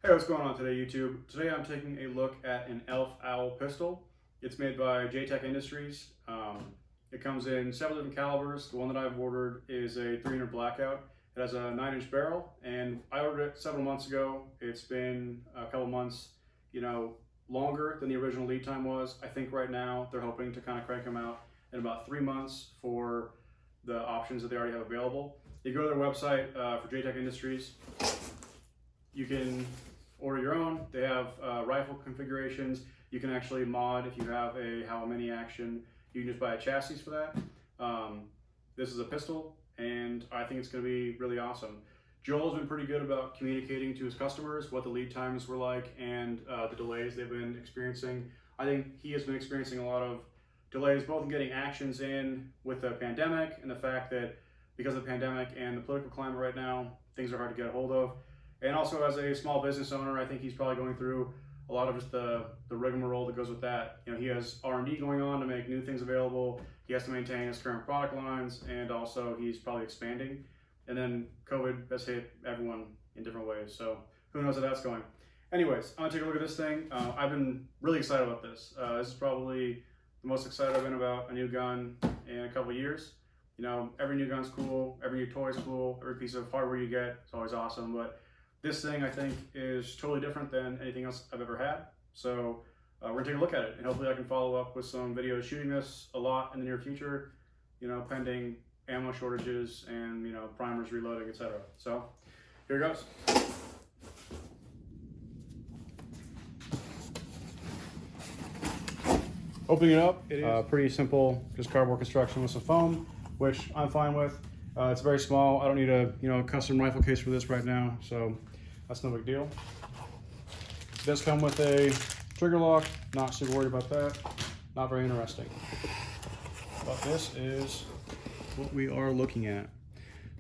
Hey, what's going on today, YouTube? Today I'm taking a look at an Elf Owl pistol. It's made by J-Tech Industries. It comes in several different calibers. The one that I've ordered is a 300 Blackout. It has a 9-inch barrel, and I ordered it several months ago. It's been a couple months, longer than the original lead time was. I think right now they're hoping to kind of crank them out in about 3 months for the options that they already have available. You go to their website for J-Tech Industries. You can order your own. They have rifle configurations. You can actually mod if you have a how many action. You can just buy a chassis for that. This is a pistol, and I think it's going to be really awesome. Joel's been pretty good about communicating to his customers what the lead times were like and the delays they've been experiencing. I think he has been experiencing a lot of delays, both in getting actions in with the pandemic and the fact that because of the pandemic and the political climate right now, things are hard to get a hold of. And also as a small business owner, I think he's probably going through a lot of just the rigmarole that goes with that. He has R&D going on to make new things available. He has to maintain his current product lines, and also he's probably expanding. And then COVID has hit everyone in different ways, so who knows how that's going. Anyways, I'm gonna take a look at this thing. I've been really excited about this. This is probably the most excited I've been about a new gun in a couple of years. Every new gun's cool, every new toy's cool, every piece of hardware you get is always awesome, but this thing, I think, is totally different than anything else I've ever had. So we're gonna take a look at it, and hopefully I can follow up with some videos shooting this a lot in the near future, pending ammo shortages and, primers reloading, etc. So here it goes. Opening it up, it is pretty simple, just cardboard construction with some foam, which I'm fine with. It's very small. I don't need a custom rifle case for this right now, so that's no big deal. It does come with a trigger lock. Not super worried about that. Not very interesting. But this is what we are looking at.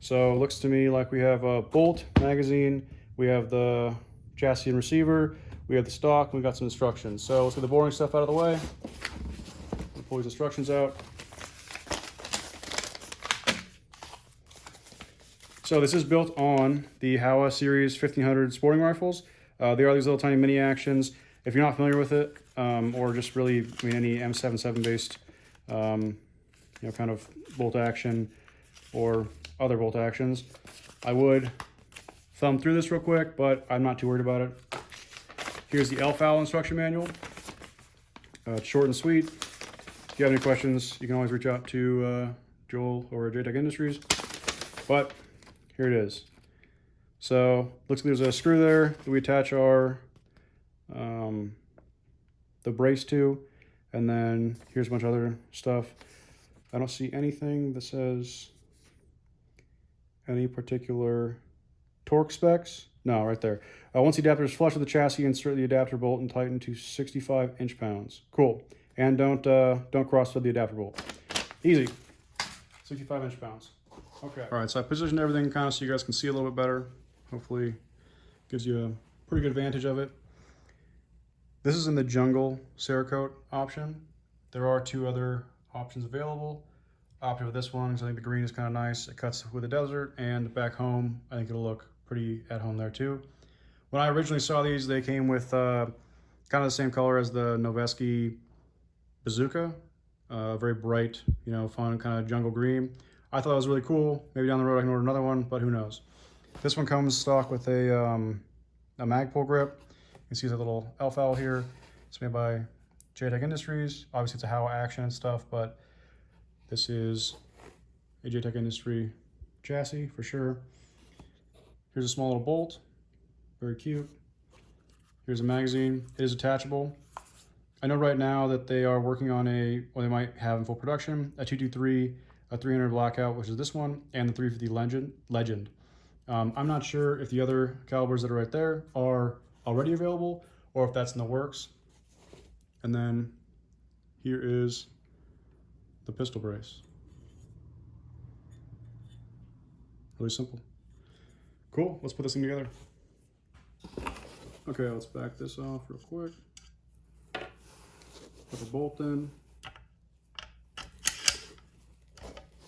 So it looks to me like we have a bolt, magazine, we have the chassis and receiver, we have the stock, and we got some instructions. So let's get the boring stuff out of the way. Pull these instructions out. So this is built on the Howa Series 1500 sporting rifles. They are these little tiny mini actions. If you're not familiar with it, or just really, any M77 based, kind of bolt action or other bolt actions, I would thumb through this real quick, but I'm not too worried about it. Here's the Elf Owl instruction manual. It's short and sweet. If you have any questions, you can always reach out to Joel or J-Tech Industries. But here it is. So looks like there's a screw there that we attach our the brace to, and then here's a bunch of other stuff. I don't see anything that says any particular torque specs. No, right there. Once the adapter is flush with the chassis, insert the adapter bolt and tighten to 65 inch-pounds. Cool. And don't cross thread the adapter bolt. Easy. 65 inch-pounds. Okay. All right, so I positioned everything kind of so you guys can see a little bit better. Hopefully gives you a pretty good advantage of it. This is in the jungle Cerakote option. There are 2 other options available. I opted with this one because I think the green is kind of nice. It cuts with the desert, and back home, I think it'll look pretty at home there too. When I originally saw these, they came with kind of the same color as the Noveske Bazooka. Very bright, fun kind of jungle green. I thought it was really cool. Maybe down the road I can order another one, but who knows. This one comes stock with a Magpul grip. You can see the little Elf Owl here. It's made by J-Tech Industries. Obviously it's a Howa action and stuff, but this is a J-Tech Industry chassis for sure. Here's a small little bolt, very cute. Here's a magazine. It is attachable. I know right now that they are working on they might have in full production, a 223, a 300 Blackout, which is this one, and the 350 Legend. I'm not sure if the other calibers that are right there are already available or if that's in the works. And then here is the pistol brace. Really simple. Cool, let's put this thing together. Okay, let's back this off real quick. Put the bolt in.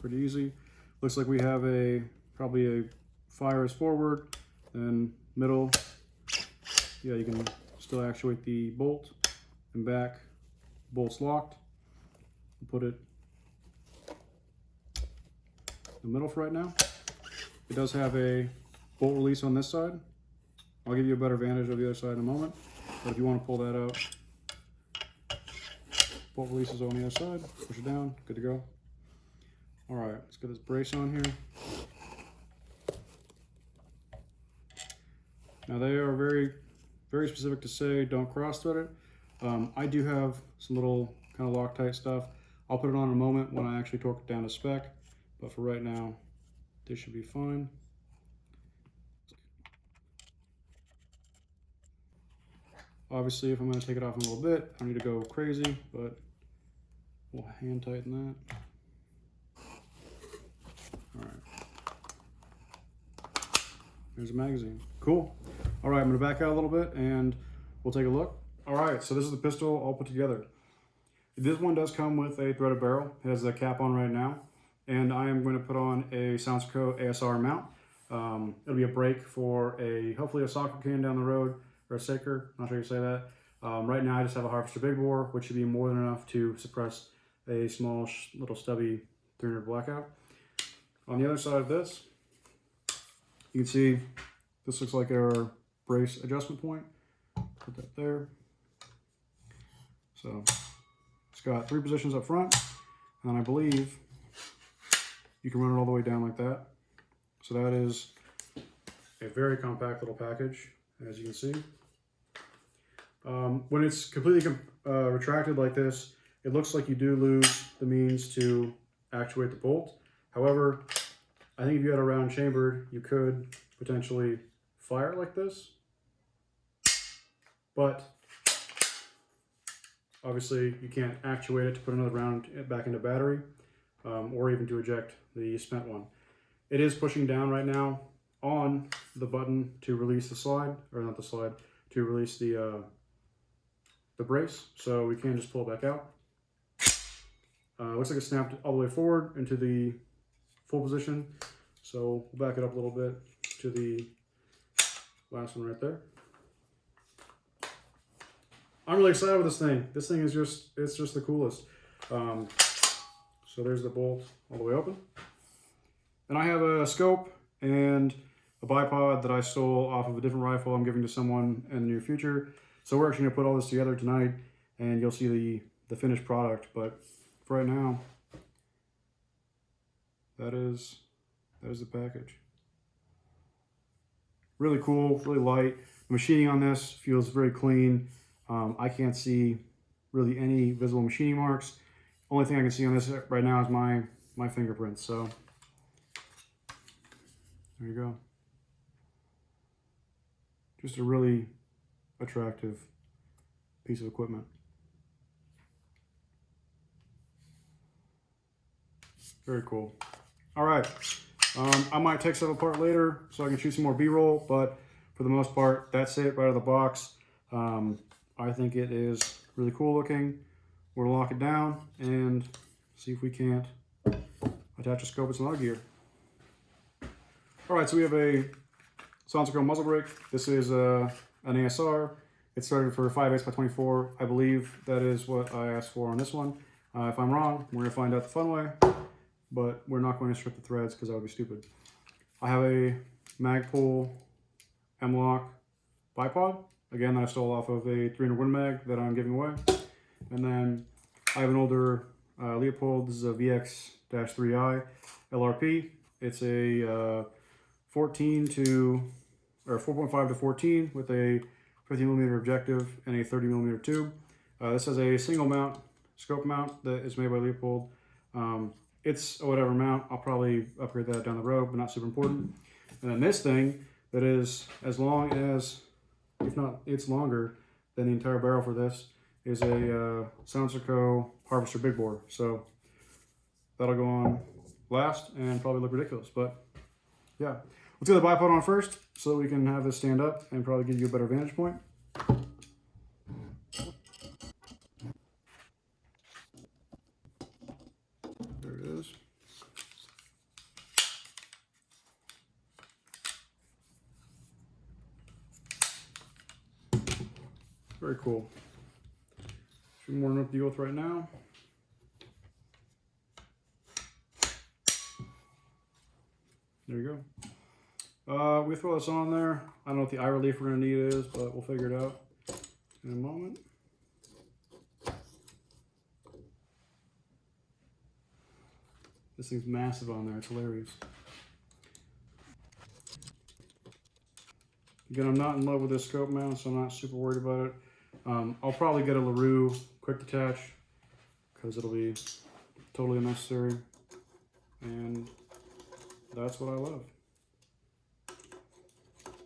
Pretty easy. Looks like we have probably a fire is forward, then middle, yeah, you can still actuate the bolt and back. Bolt's locked. We'll put it in the middle for right now. It does have a bolt release on this side. I'll give you a better vantage of the other side in a moment. But if you want to pull that out, bolt release is on the other side. Push it down, good to go. All right, let's get this brace on here. Now they are very, very specific to say don't cross thread it. I do have some little kind of Loctite stuff. I'll put it on in a moment when I actually torque it down to spec, but for right now, this should be fine. Obviously, if I'm going to take it off in a little bit, I need to go crazy, but we'll hand tighten that. All right. There's a magazine. Cool. All right, I'm going to back out a little bit and we'll take a look. All right, so this is the pistol all put together. This one does come with a threaded barrel. It has the cap on right now. And I am going to put on a SilencerCo ASR mount. It'll be a brake for hopefully a soccer can down the road, or a Saker, I'm not sure you say that. Right now I just have a Harvester Big Bore, which should be more than enough to suppress a small little stubby 300 Blackout. On the other side of this, you can see this looks like our brace adjustment point. Put that there. So it's got 3 positions up front, and then I believe you can run it all the way down like that. So that is a very compact little package, as you can see. When it's completely retracted like this, it looks like you do lose the means to actuate the bolt. However, I think if you had a round chamber, you could potentially fire it like this. But obviously you can't actuate it to put another round back into battery, or even to eject the spent one. It is pushing down right now on the button to release the slide, or not the slide, to release the brace, so we can just pull it back out. Looks like it snapped all the way forward into the full position, so we'll back it up a little bit to the last one right there. I'm really excited with this thing. This thing is it's just the coolest. So there's the bolt all the way open. And I have a scope and a bipod that I stole off of a different rifle I'm giving to someone in the near future. So we're actually gonna put all this together tonight and you'll see the finished product. But for right now, that is the package. Really cool, really light. The machining on this feels very clean. I can't see really any visible machining marks. Only thing I can see on this right now is my fingerprints. So there you go. Just a really attractive piece of equipment. Very cool. All right. I might take stuff apart later so I can shoot some more B-roll, but for the most part, that's it right out of the box. I think it is really cool looking. We're gonna lock it down and see if we can't attach a scope with some other gear. All right, so we have a SilencerCo muzzle brake. This is an ASR. It's started for 5/8 by 24. I believe that is what I asked for on this one. If I'm wrong, we're gonna find out the fun way, but we're not going to strip the threads because that would be stupid. I have a Magpul M-Lock bipod. Again, that I stole off of a 300 Win Mag that I'm giving away. And then I have an older Leupold, this is a VX-3i LRP. It's a 4.5 to 14 with a 50mm objective and a 30mm tube. This has a single mount, scope mount that is made by Leupold. It's a whatever mount. I'll probably upgrade that down the road, but not super important. And then this thing that is as long as, if not, it's longer than the entire barrel for this, is a SilencerCo Harvester Big Bore. So that'll go on last and probably look ridiculous, but yeah. Let's get the bipod on first so that we can have this stand up and probably give you a better vantage point. There it is. Very cool. Should be more than enough to deal with right now. There you go. We throw this on there. I don't know what the eye relief we're gonna need is, but we'll figure it out in a moment. This thing's massive on there, it's hilarious. Again, I'm not in love with this scope mount, so I'm not super worried about it. I'll probably get a LaRue quick detach because it'll be totally unnecessary. And that's what I love.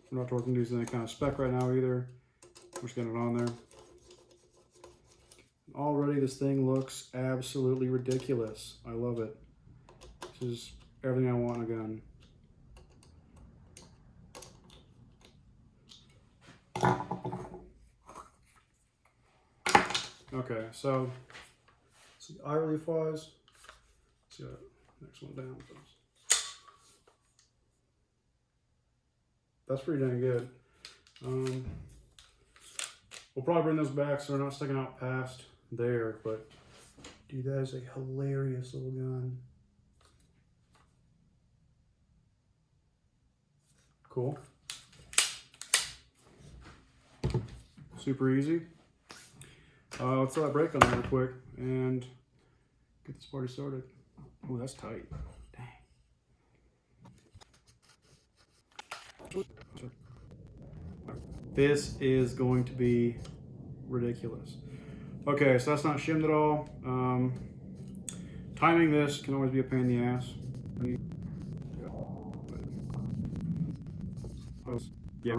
We're not talking using any kind of spec right now either. We're just getting it on there. Already this thing looks absolutely ridiculous. I love it. This is everything I want in a gun. Okay, so see eye relief wise. Let's see the next one down. That's pretty dang good. We'll probably bring those back so they're not sticking out past there, but dude, that is a hilarious little gun. Cool. Super easy. Let's throw that brake on there real quick and get this party started. Oh, that's tight. Dang. This is going to be ridiculous. Okay, so that's not shimmed at all. Timing this can always be a pain in the ass. Yeah.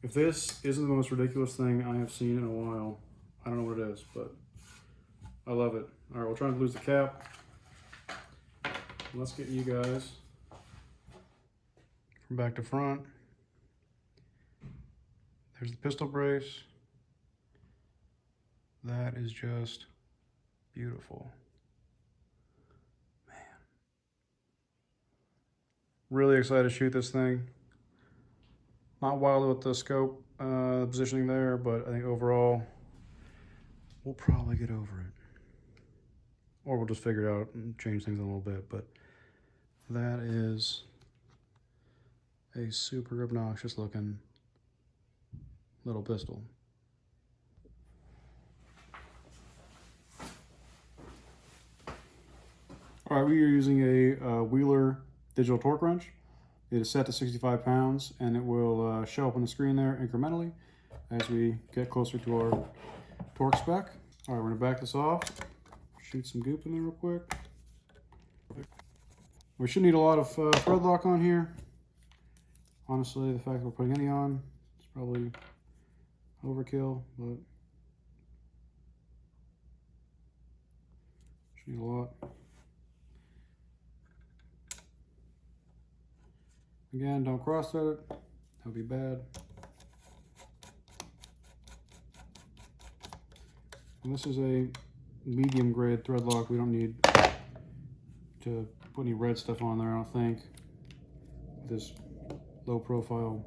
If this isn't the most ridiculous thing I have seen in a while, I don't know what it is, but I love it. All right, we'll try and lose the cap. Let's get you guys from back to front. There's the pistol brace. That is just beautiful. Man. Really excited to shoot this thing. Not wild with the scope positioning there, but I think overall we'll probably get over it. Or we'll just figure it out and change things a little bit, but that is a super obnoxious looking little pistol. All right, we are using a Wheeler digital torque wrench. It is set to 65 pounds and it will show up on the screen there incrementally as we get closer to our torque spec. All right, we're gonna back this off, shoot some goop in there real quick. We shouldn't need a lot of thread lock on here. Honestly, the fact that we're putting any on, it's probably overkill, but should need a lot. Again, don't cross thread it, that would be bad. And this is a medium grade thread lock. We don't need to put any red stuff on there, I don't think. This low profile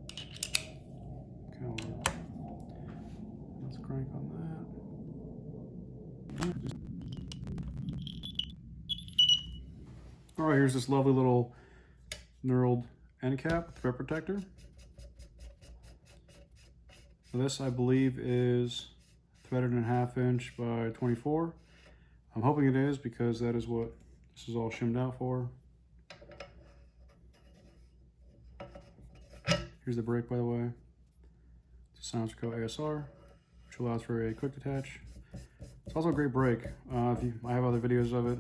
caliber. Let's crank on that. All right, here's this lovely little knurled end cap thread protector. So this, I believe, is threaded in 1/2 inch by 24. I'm hoping it is because that is what this is all shimmed out for. Here's the brake, by the way. It's a SilencerCo ASR, which allows for a quick detach. It's also a great brake. I have other videos of it.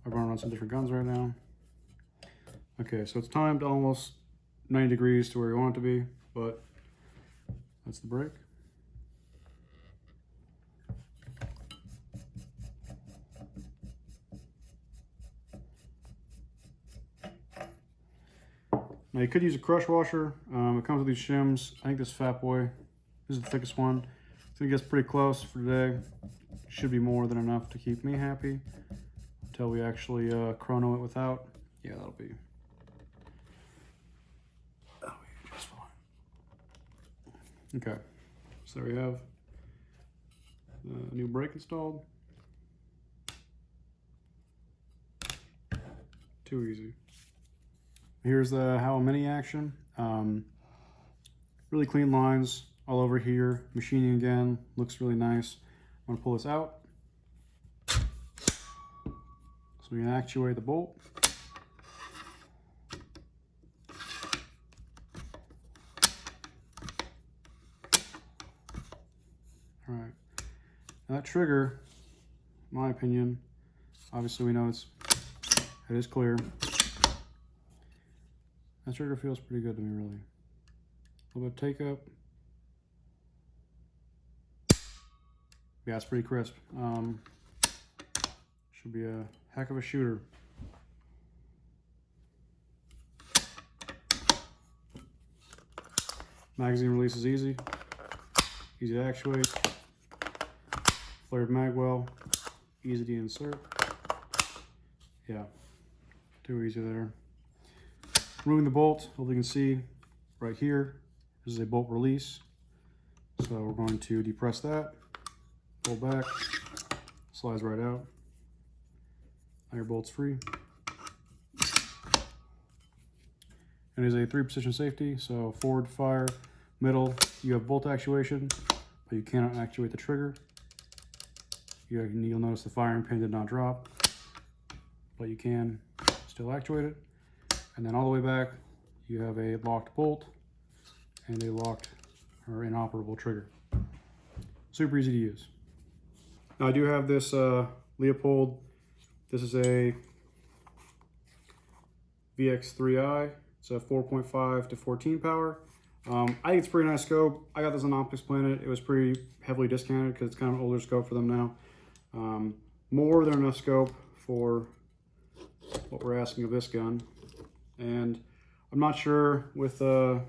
I've run on some different guns right now. Okay, so it's timed almost 90 degrees to where you want it to be, but that's the brake. Now you could use a crush washer. It comes with these shims. I think this fat boy, this is the thickest one. So it gets pretty close for today. Should be more than enough to keep me happy until we actually chrono it without. Yeah, that'll be just fine. Okay, so there we have the new brake installed. Too easy. Here's the Howl Mini action. Really clean lines all over here. Machining again, looks really nice. I'm gonna pull this out. So we can actuate the bolt. All right, now that trigger, in my opinion, obviously we know it is clear. That trigger feels pretty good to me, really. A little bit of take up. Yeah, it's pretty crisp. Should be a heck of a shooter. Magazine release is easy. Easy to actuate. Flared mag well. Easy to insert. Yeah, too easy there. Removing the bolt, hopefully you can see right here, this is a bolt release. So we're going to depress that, pull back, slides right out. Now your bolt's free. It is a 3-position safety, so forward, fire, middle, you have bolt actuation, but you cannot actuate the trigger. You'll notice the firing pin did not drop, but you can still actuate it. And then all the way back, you have a locked bolt and a locked or inoperable trigger. Super easy to use. Now I do have this Leupold. This is a VX3i. It's a 4.5 to 14 power. I think it's a pretty nice scope. I got this on Optics Planet. It was pretty heavily discounted because it's kind of an older scope for them now. More than enough scope for what we're asking of this gun. And I'm not sure with the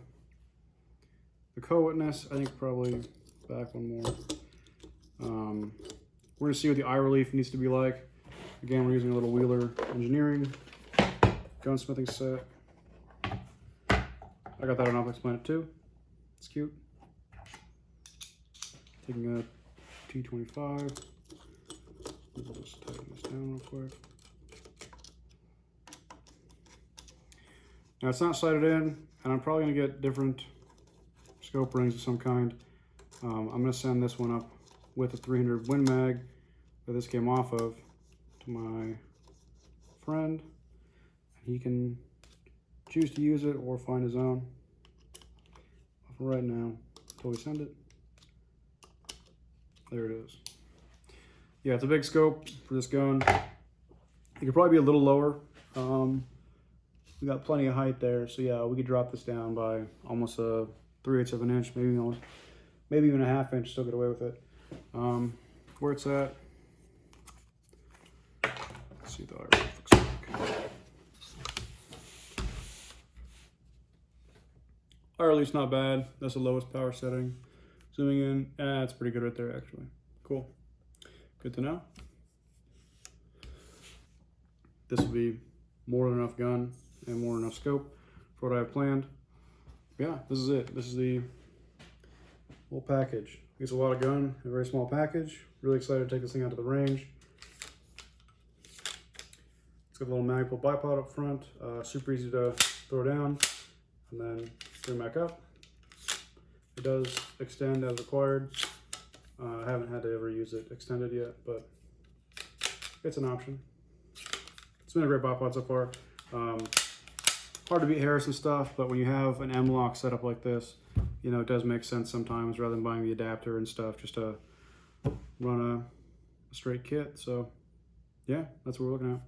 co-witness, I think probably back one more. We're gonna see what the eye relief needs to be like. Again, we're using a little Wheeler Engineering gunsmithing set. I got that on Optics Planet too. It's cute. Taking a T25. Let's just tighten this down real quick. Now it's not sighted in, and I'm probably gonna get different scope rings of some kind. I'm gonna send this one up with a 300 Win Mag that this came off of to my friend. He can choose to use it or find his own. But for right now, until we send it, there it is. Yeah, it's a big scope for this gun. It could probably be a little lower. We got plenty of height there, so yeah, we could drop this down by almost a 3/8 of an inch, maybe even a ½ inch, still get away with it. Where it's at, let's see the eye looks like. Eye relief's not bad. That's the lowest power setting. Zooming in, it's pretty good right there actually. Cool, good to know. This will be more than enough gun and more than enough scope for what I have planned. Yeah, this is it. This is the whole package. It's a lot of gun, a very small package. Really excited to take this thing out to the range. It's got a little Magpul Bipod up front. Super easy to throw down and then bring back up. It does extend as required. I haven't had to ever use it extended yet, but it's an option. It's been a great bipod so far. Hard to beat Harrison stuff, but when you have an M-lock setup like this, you know, it does make sense sometimes rather than buying the adapter and stuff just to run a straight kit. So yeah, that's what we're looking at.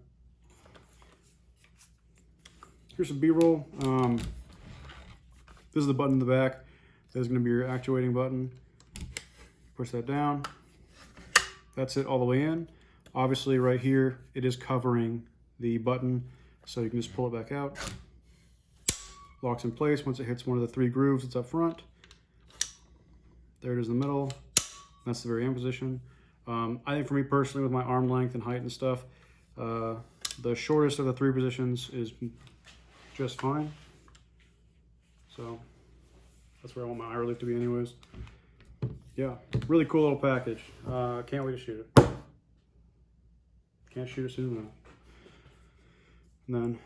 Here's some B-roll. This is the button in the back. This is going to be your actuating button. Push that down. That's it all the way in. Obviously right here, it is covering the button, so you can just pull it back out. Locks in place once it hits one of the 3 grooves that's up front. There it is in the middle. That's the very end position. I think for me personally, with my arm length and height and stuff, the shortest of the 3 positions is just fine. So That's where I want my eye relief to be anyways. Yeah, really cool little package. Can't wait to shoot it. Can't shoot it soon enough. And then,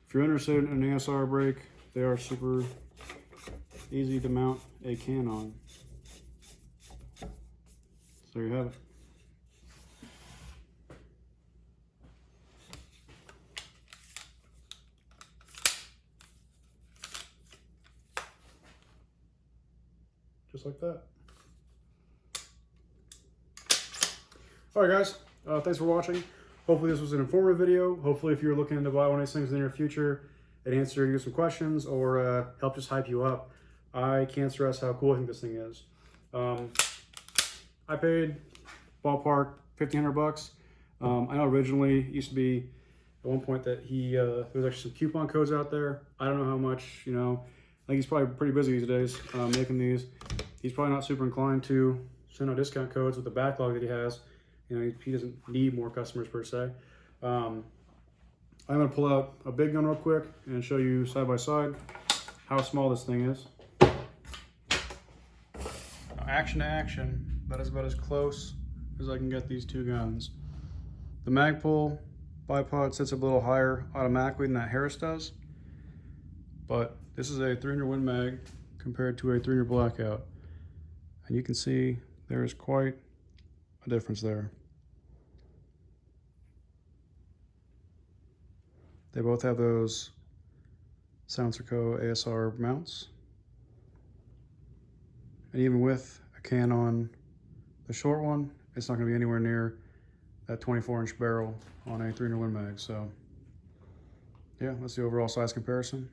if you're interested in an ASR brake, they are super easy to mount a can on. So there you have it. Just like that. All right, guys. Thanks for watching. Hopefully this was an informative video. Hopefully if you're looking to buy one of these things in the near future, it answer you some questions or help just hype you up. I can't stress how cool I think this thing is. I paid ballpark $1,500. I know originally it used to be at one point that there was actually some coupon codes out there. I don't know how much, you know. I think he's probably pretty busy these days making these. He's probably not super inclined to send out discount codes with the backlog that he has. You know, he doesn't need more customers per se. I'm gonna pull out a big gun real quick and show you side by side how small this thing is. Now, action to action, that is about as close as I can get these two guns. The Magpul Bipod sits a little higher automatically than that Harris does, but this is a 300 Win Mag compared to a 300 Blackout. And you can see there is quite a difference there. They both have those SilencerCo ASR mounts. And even with a can on the short one, it's not going to be anywhere near that 24-inch barrel on a 300 Win Mag. So yeah, that's the overall size comparison.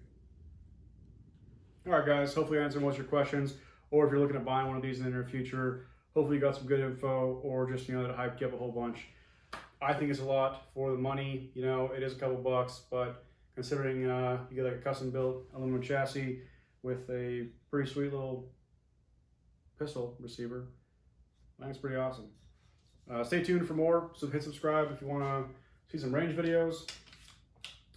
All right, guys, hopefully I answered most of your questions. Or if you're looking at buying one of these in the near future, hopefully you got some good info, or just, you know, that hyped you up a whole bunch. I think it's a lot for the money. You know, it is a couple bucks, but considering you get like a custom built aluminum chassis with a pretty sweet little pistol receiver, I think it's pretty awesome. Stay tuned for more, so hit subscribe if you want to see some range videos.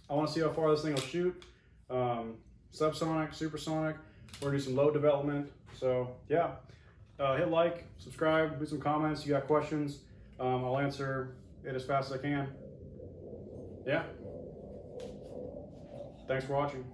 I want to see how far this thing will shoot. Subsonic, supersonic. We're gonna do some load development. So yeah, hit like, subscribe, leave some comments. You got questions, I'll answer it as fast as I can. Yeah. Thanks for watching.